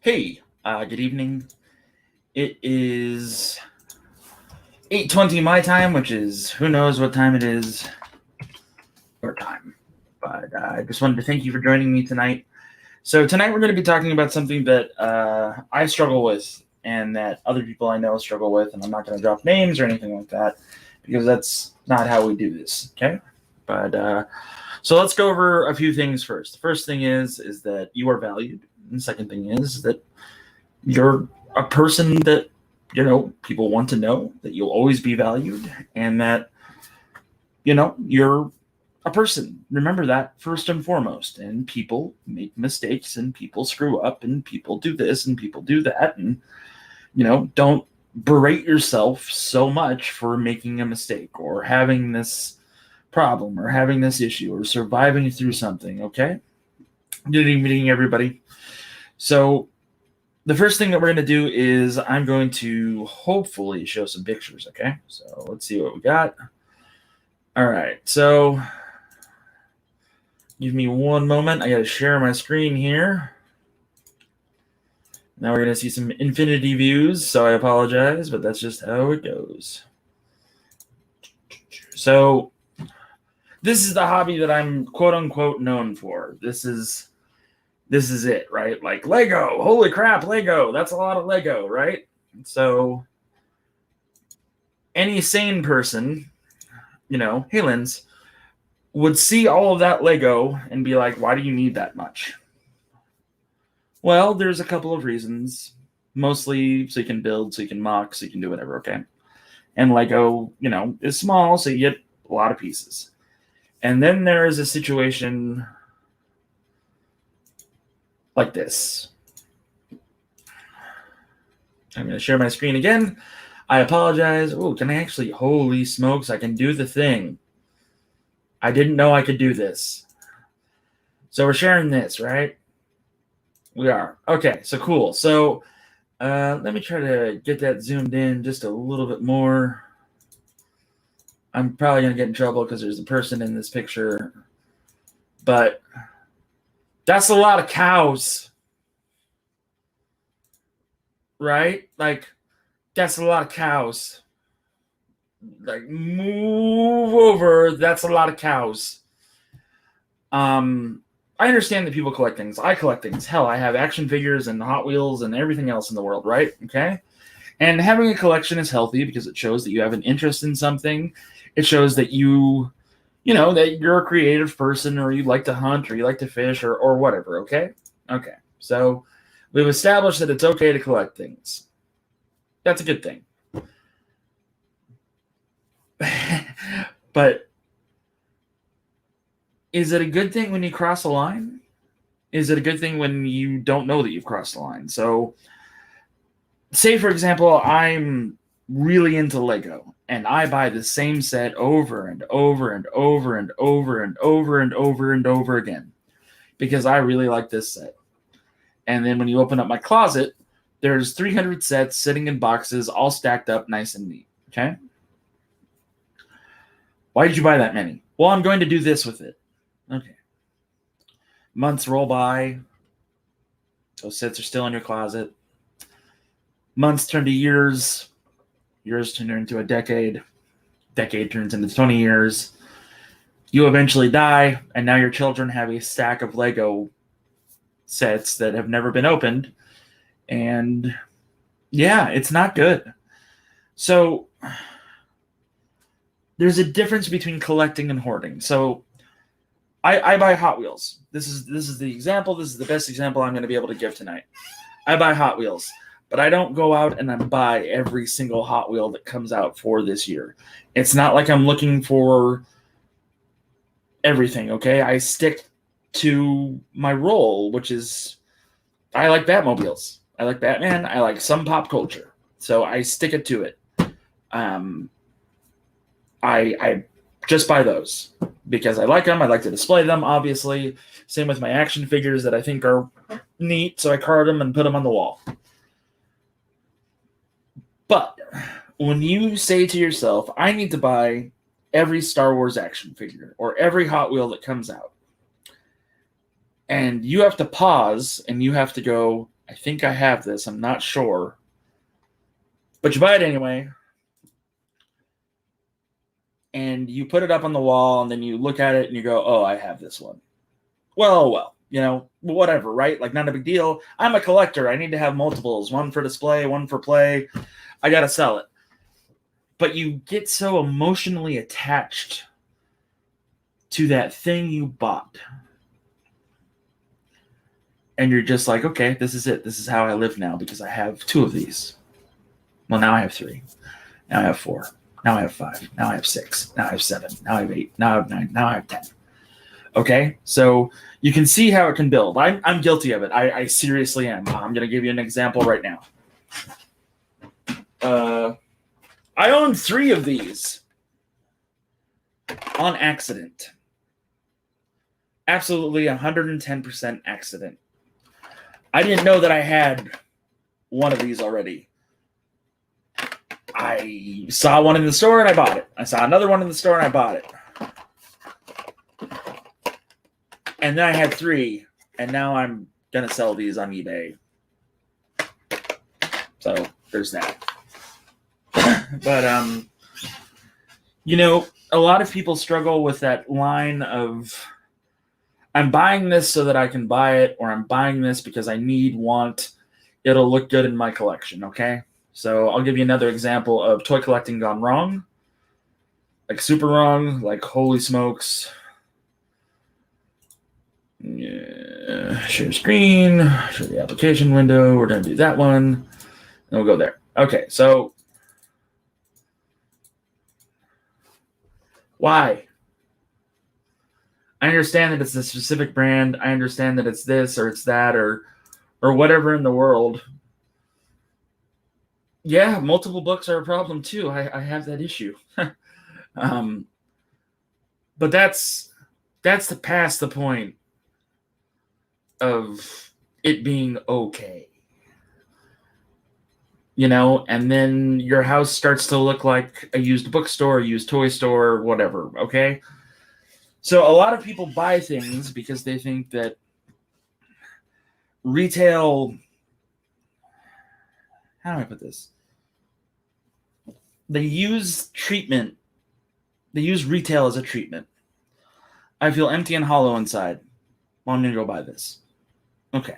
Hey, good evening. It is 8:20 my time, which is who knows what time it is your time. But I just wanted to thank you for joining me tonight. So tonight we're going to be talking about something that I struggle with and that other people I know struggle with, and I'm not going to drop names or anything like that because that's not how we do this, okay? But so let's go over a few things first. The first thing is that you are valued. And the second thing is that you're a person that people want to know, that you'll always be valued, and that you're a person. Remember that first and foremost. And people make mistakes, and people screw up, and people do this and people do that, and don't berate yourself so much for making a mistake or having this problem or having this issue or surviving through something. Okay, good evening, everybody. So the first thing that we're going to do is I'm going to hopefully show some pictures, okay? So let's see what we got. All right, so give me one moment. I got to share my screen here. Now we're going to see some infinity views, so I apologize, but that's just how it goes. So this is the hobby that I'm quote-unquote known for. This is it, right? Like Lego, holy crap, Lego. That's a lot of Lego, right? So any sane person, hey, Linz, would see all of that Lego and be like, why do you need that much? Well, there's a couple of reasons. Mostly so you can build, so you can mock, so you can do whatever, okay? And Lego, is small, so you get a lot of pieces. And then there is a situation like this. I'm going to share my screen again. I apologize. Oh, can I actually? Holy smokes, I can do the thing. I didn't know I could do this. So we're sharing this, right? We are. Okay, so cool. So let me try to get that zoomed in just a little bit more. I'm probably going to get in trouble because there's a person in this picture. But that's a lot of cows. Right? Like, that's a lot of cows. Like, move over. That's a lot of cows. I understand that people collect things. I collect things. Hell, I have action figures and Hot Wheels and everything else in the world, right? Okay? And having a collection is healthy because it shows that you have an interest in something. It shows that that you're a creative person, or you like to hunt, or you like to fish, or whatever, okay? Okay. So we've established that it's okay to collect things. That's a good thing. But is it a good thing when you cross a line? Is it a good thing when you don't know that you've crossed the line? So, say, for example, I'm really into Lego, and I buy the same set over and over and over and over and over and over and over again because I really like this set. And then when you open up my closet, there's 300 sets sitting in boxes, all stacked up nice and neat, okay? Why did you buy that many? Well, I'm going to do this with it. Okay. Months roll by. Those sets are still in your closet. Months turn to years. Years turn into a decade. Decade turns into 20 years. You eventually die, and now your children have a stack of Lego sets that have never been opened. And yeah, it's not good. So there's a difference between collecting and hoarding. So I buy Hot Wheels. This is the example. This is the best example I'm going to be able to give tonight. I buy Hot Wheels, but I don't go out and I buy every single Hot Wheel that comes out for this year. It's not like I'm looking for everything, okay? I stick to my role, which is I like Batmobiles. I like Batman. I like some pop culture. So I stick it to it. I just buy those because I like them. I like to display them, obviously. Same with my action figures that I think are neat, so I card them and put them on the wall. But when you say to yourself, I need to buy every Star Wars action figure or every Hot Wheel that comes out, and you have to pause and you have to go, I think I have this. I'm not sure. But you buy it anyway. And you put it up on the wall, and then you look at it and you go, oh, I have this one. Well, whatever, right? Like, not a big deal. I'm a collector. I need to have multiples, one for display, one for play. I got to sell it. But you get so emotionally attached to that thing you bought. And you're just like, okay, this is it. This is how I live now because I have 2 of these. Well, now I have 3. Now I have 4. Now I have 5. Now I have 6. Now I have 7. Now I have 8. Now I have 9. Now I have 10. Okay? So you can see how it can build. I'm guilty of it. I seriously am. I'm going to give you an example right now. I own 3 of these on accident. Absolutely 110% accident. I didn't know that I had one of these already. I saw one in the store and I bought it. I saw another one in the store and I bought it. And then I had 3, and now I'm going to sell these on eBay. So there's that. But, a lot of people struggle with that line of, I'm buying this so that I can buy it, or I'm buying this because I want, it'll look good in my collection, okay? So I'll give you another example of toy collecting gone wrong. Like super wrong, like holy smokes. Yeah, share screen, show the application window. We're going to do that one. And we'll go there. Okay, so why? I understand that it's a specific brand. I understand that it's this or it's that or whatever in the world. Yeah, multiple books are a problem too. I have that issue. But that's past the point of it being okay. And then your house starts to look like a used bookstore, a used toy store, whatever, okay? So a lot of people buy things because they think that retail, how do I put this? They use retail as a treatment. I feel empty and hollow inside. Well, I'm going to go buy this. Okay.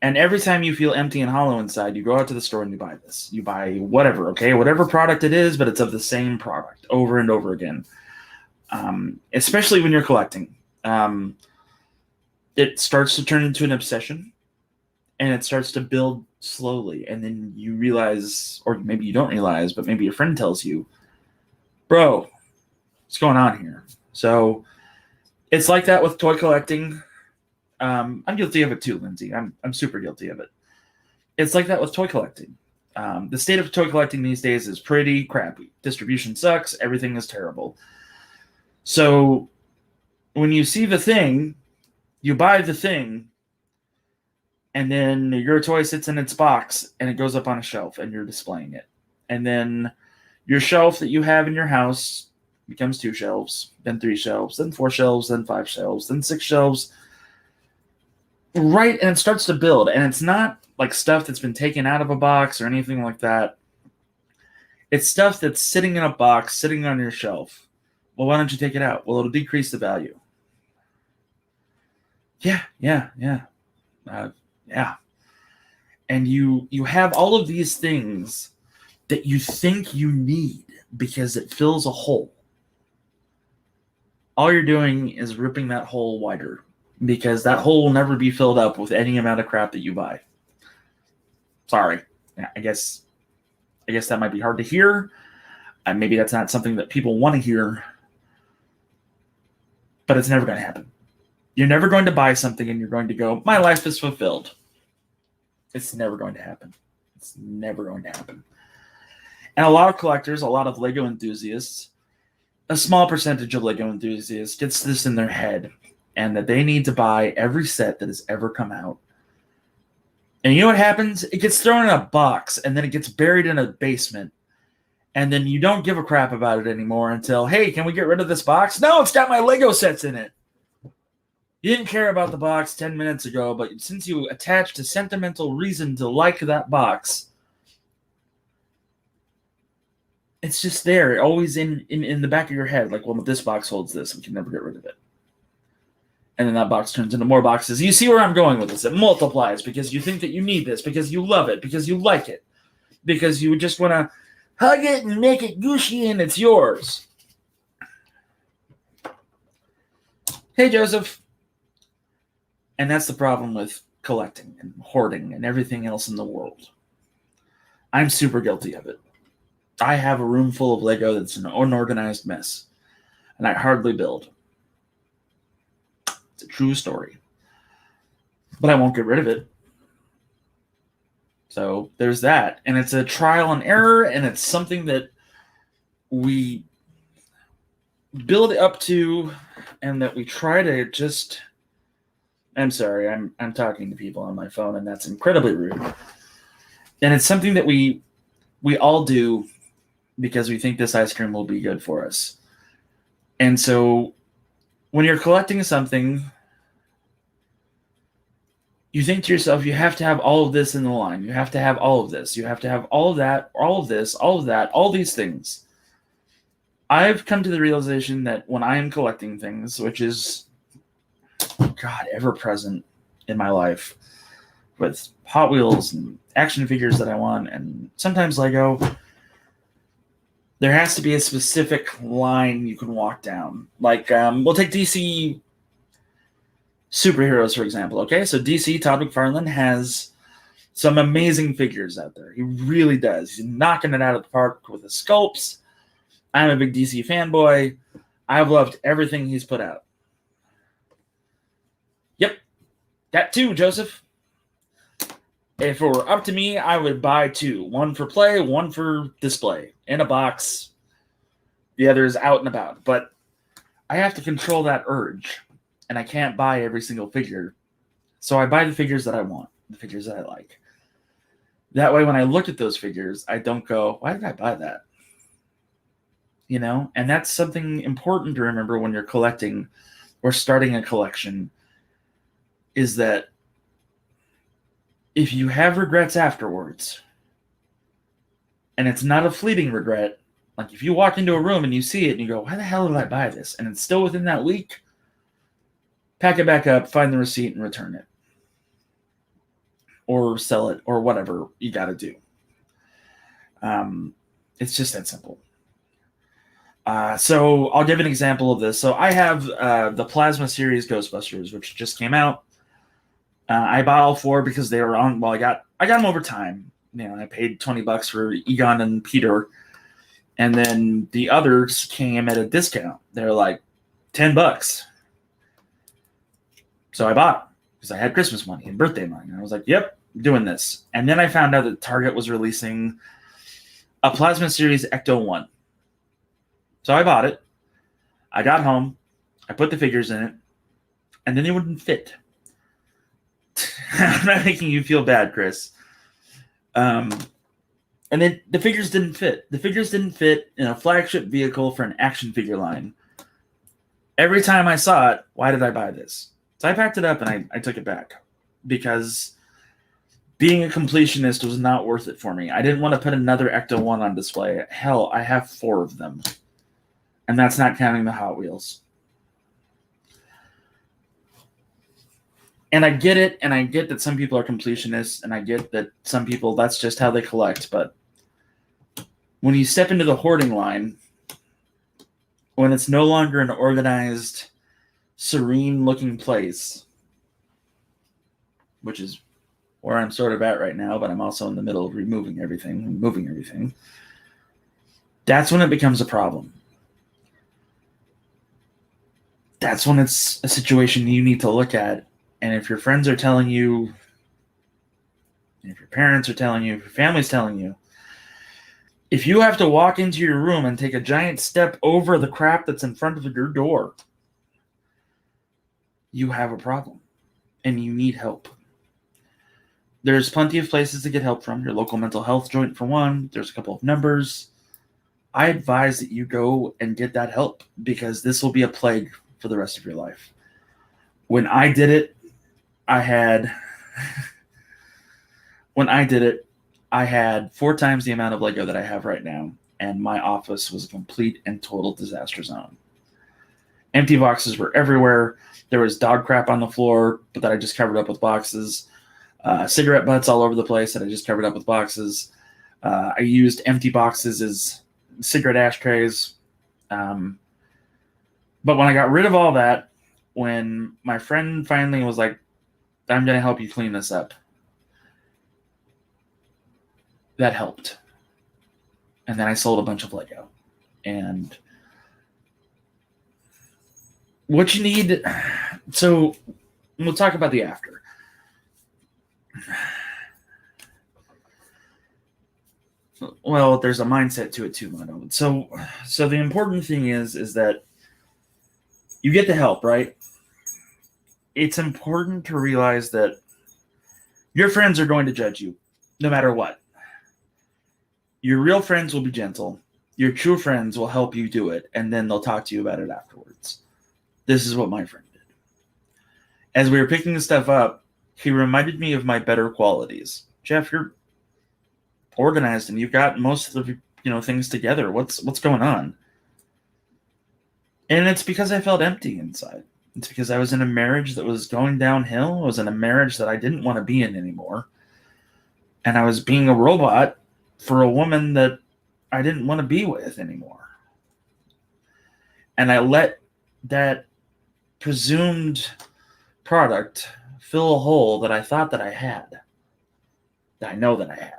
And every time you feel empty and hollow inside, you go out to the store and you buy this. You buy whatever, okay? Whatever product it is, but it's of the same product over and over again. Especially when you're collecting. It starts to turn into an obsession, and it starts to build slowly. And then you realize, or maybe you don't realize, but maybe your friend tells you, bro, what's going on here? So it's like that with toy collecting. I'm guilty of it too, Lindsay. I'm super guilty of it. It's like that with toy collecting. The state of toy collecting these days is pretty crappy. Distribution sucks. Everything is terrible. So when you see the thing, you buy the thing, and then your toy sits in its box and it goes up on a shelf and you're displaying it. And then your shelf that you have in your house becomes 2 shelves, then 3 shelves, then 4 shelves, then 5 shelves, then 6 shelves. Right, and it starts to build. And it's not like stuff that's been taken out of a box or anything like that. It's stuff that's sitting in a box, sitting on your shelf. Well, why don't you take it out? Well, it'll decrease the value. Yeah. And you have all of these things that you think you need because it fills a hole. All you're doing is ripping that hole wider, because that hole will never be filled up with any amount of crap that you buy. Sorry. I guess that might be hard to hear. Maybe that's not something that people want to hear. But it's never going to happen. You're never going to buy something and you're going to go, my life is fulfilled. It's never going to happen. It's never going to happen. And a lot of collectors, a lot of Lego enthusiasts, a small percentage of Lego enthusiasts gets this in their head, and that they need to buy every set that has ever come out. And you know what happens? It gets thrown in a box, and then it gets buried in a basement. And then you don't give a crap about it anymore until, hey, can we get rid of this box? No, it's got my Lego sets in it. You didn't care about the box 10 minutes ago, but since you attached a sentimental reason to like that box, it's just there, always in the back of your head. Like, well, this box holds this. We can never get rid of it. And then that box turns into more boxes. You see where I'm going with this. It multiplies because you think that you need this, because you love it, because you like it, because you just want to hug it and make it gushy and it's yours. Hey, Joseph. And that's the problem with collecting and hoarding and everything else in the world. I'm super guilty of it. I have a room full of Lego that's an unorganized mess, and I hardly build. It's a true story. But I won't get rid of it. So there's that. And it's a trial and error, and it's something that we build up to and that we try to just... I'm sorry, I'm talking to people on my phone, and that's incredibly rude. And it's something that we all do because we think this ice cream will be good for us. And so when you're collecting something, you think to yourself, you have to have all of this in the line. You have to have all of this. You have to have all of that, all of this, all of that, all these things. I've come to the realization that when I am collecting things, which is, God, ever present in my life, with Hot Wheels and action figures that I want, and sometimes Lego, there has to be a specific line you can walk down. Like, we'll take DC superheroes, for example. Okay, so DC, Todd McFarlane, has some amazing figures out there. He really does. He's knocking it out of the park with his sculpts. I'm a big DC fanboy. I've loved everything he's put out. Yep, that too, Joseph. If it were up to me, I would buy two. One for play, one for display. In a box. The other is out and about. But I have to control that urge. And I can't buy every single figure. So I buy the figures that I want. The figures that I like. That way, when I look at those figures, I don't go, why did I buy that? You know? And that's something important to remember when you're collecting or starting a collection. Is that if you have regrets afterwards, and it's not a fleeting regret, like if you walk into a room and you see it and you go, why the hell did I buy this? And it's still within that week, pack it back up, find the receipt, and return it. Or sell it, or whatever you got to do. It's just that simple. So I'll give an example of this. So I have the Plasma Series Ghostbusters, which just came out. I bought all four because they were on. Well, I got them over time. You know, I paid $20 for Egon and Peter, and then the others came at a discount. They're like $10. So I bought them because I had Christmas money and birthday money. And I was like, "Yep, doing this." And then I found out that Target was releasing a Plasma Series Ecto 1. So I bought it. I got home. I put the figures in it, and then it wouldn't fit. I'm not making you feel bad, Chris. And then the figures didn't fit. The figures didn't fit in a flagship vehicle for an action figure line. Every time I saw it, why did I buy this? So I packed it up and I took it back. Because being a completionist was not worth it for me. I didn't want to put another Ecto 1 on display. Hell, I have 4 of them. And that's not counting the Hot Wheels. And I get it, and I get that some people are completionists, and I get that some people, that's just how they collect. But when you step into the hoarding line, when it's no longer an organized, serene-looking place, which is where I'm sort of at right now, but I'm also in the middle of moving everything, that's when it becomes a problem. That's when it's a situation you need to look at. And if your friends are telling you, if your parents are telling you, if your family's telling you, if you have to walk into your room and take a giant step over the crap that's in front of your door, you have a problem and you need help. There's plenty of places to get help from. Your local mental health joint, for one. There's a couple of numbers. I advise that you go and get that help because this will be a plague for the rest of your life. When I did it, I had 4 times the amount of Lego that I have right now, and my office was a complete and total disaster zone. Empty boxes were everywhere. There was dog crap on the floor, but that I just covered up with boxes. Cigarette butts all over the place that I just covered up with boxes. I used empty boxes as cigarette ashtrays. But when I got rid of all that, when my friend finally was like, I'm going to help you clean this up, that helped. And then I sold a bunch of Lego. And what you need, so we'll talk about the after. Well, there's a mindset to it too, Mono. So the important thing is that you get the help, right? It's important to realize that your friends are going to judge you no matter what. Your real friends will be gentle. Your true friends will help you do it, and then they'll talk to you about it afterwards. This is what my friend did. As we were picking the stuff up, he reminded me of my better qualities. Jeff, you're organized and you've got most of the things together. What's going on? And it's because I felt empty inside. It's because I was in a marriage that was going downhill. I was in a marriage that I didn't want to be in anymore. And I was being a robot for a woman that I didn't want to be with anymore. And I let that presumed product fill a hole that I thought that I had. That I know that I had.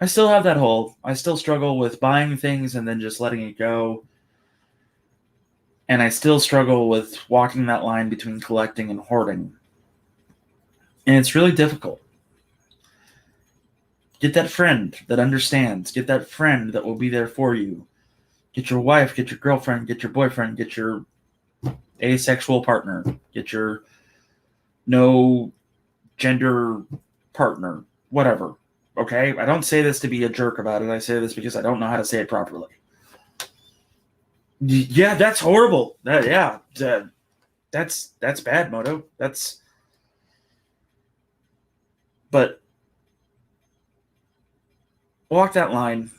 I still have that hole. I still struggle with buying things and then just letting it go. And I still struggle with walking that line between collecting and hoarding. And it's really difficult. Get that friend that understands. Get that friend that will be there for you. Get your wife, get your girlfriend, get your boyfriend, get your asexual partner, get your no gender partner, whatever. Okay? I don't say this to be a jerk about it. I say this because I don't know how to say it properly. Yeah, that's horrible. That's bad, Moto. But walk that line.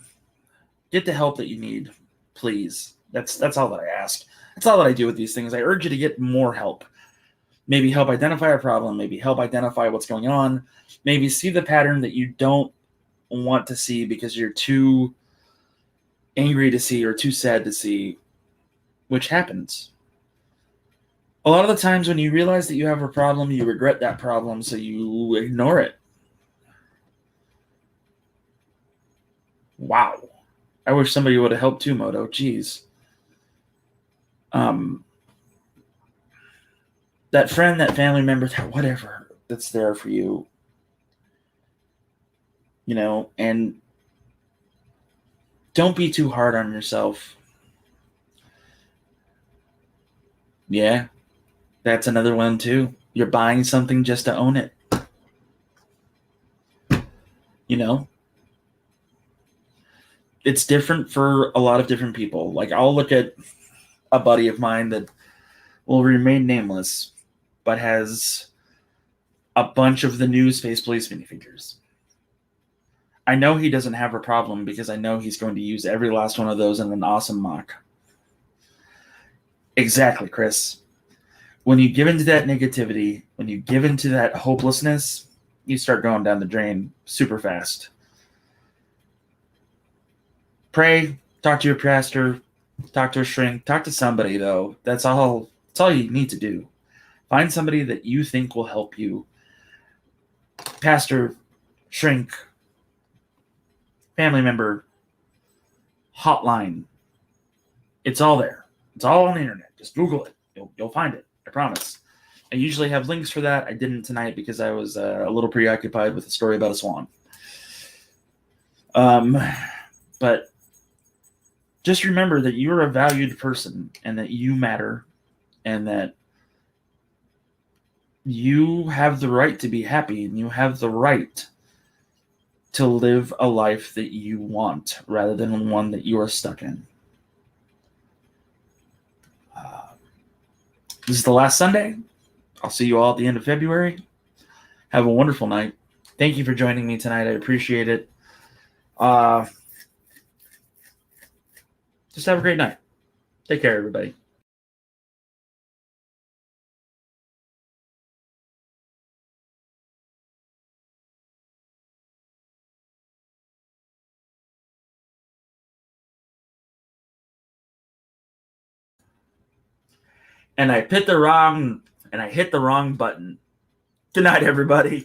Get the help that you need, please. That's all that I ask. That's all that I do with these things. I urge you to get more help. Maybe help identify a problem. Maybe help identify what's going on. Maybe see the pattern that you don't want to see because you're too angry to see or too sad to see, which happens. A lot of the times when you realize that you have a problem, you regret that problem, so you ignore it. Wow. I wish somebody would have helped too, Moto. Jeez. That friend, that family member, that whatever that's there for you, and don't be too hard on yourself. Yeah, that's another one too. You're buying something just to own it. It's different for a lot of different people. Like, I'll look at a buddy of mine that will remain nameless, but has a bunch of the new Space Police minifigures. I know he doesn't have a problem because I know he's going to use every last one of those in an awesome mock. Exactly, Chris. When you give into that negativity, when you give into that hopelessness, you start going down the drain super fast. Pray, talk to your pastor, talk to a shrink, talk to somebody, though. That's all you need to do. Find somebody that you think will help you. Pastor, shrink, family member, hotline. It's all there. It's all on the internet. Just Google it. You'll find it. I promise. I usually have links for that. I didn't tonight because I was a little preoccupied with a story about a swan. But just remember that you're a valued person and that you matter and that you have the right to be happy and you have the right to live a life that you want rather than one that you are stuck in. This is the last Sunday. I'll see you all at the end of February. Have a wonderful night. Thank you for joining me tonight. I appreciate it. Just have a great night. Take care, everybody. And I hit the wrong button. Good night, everybody.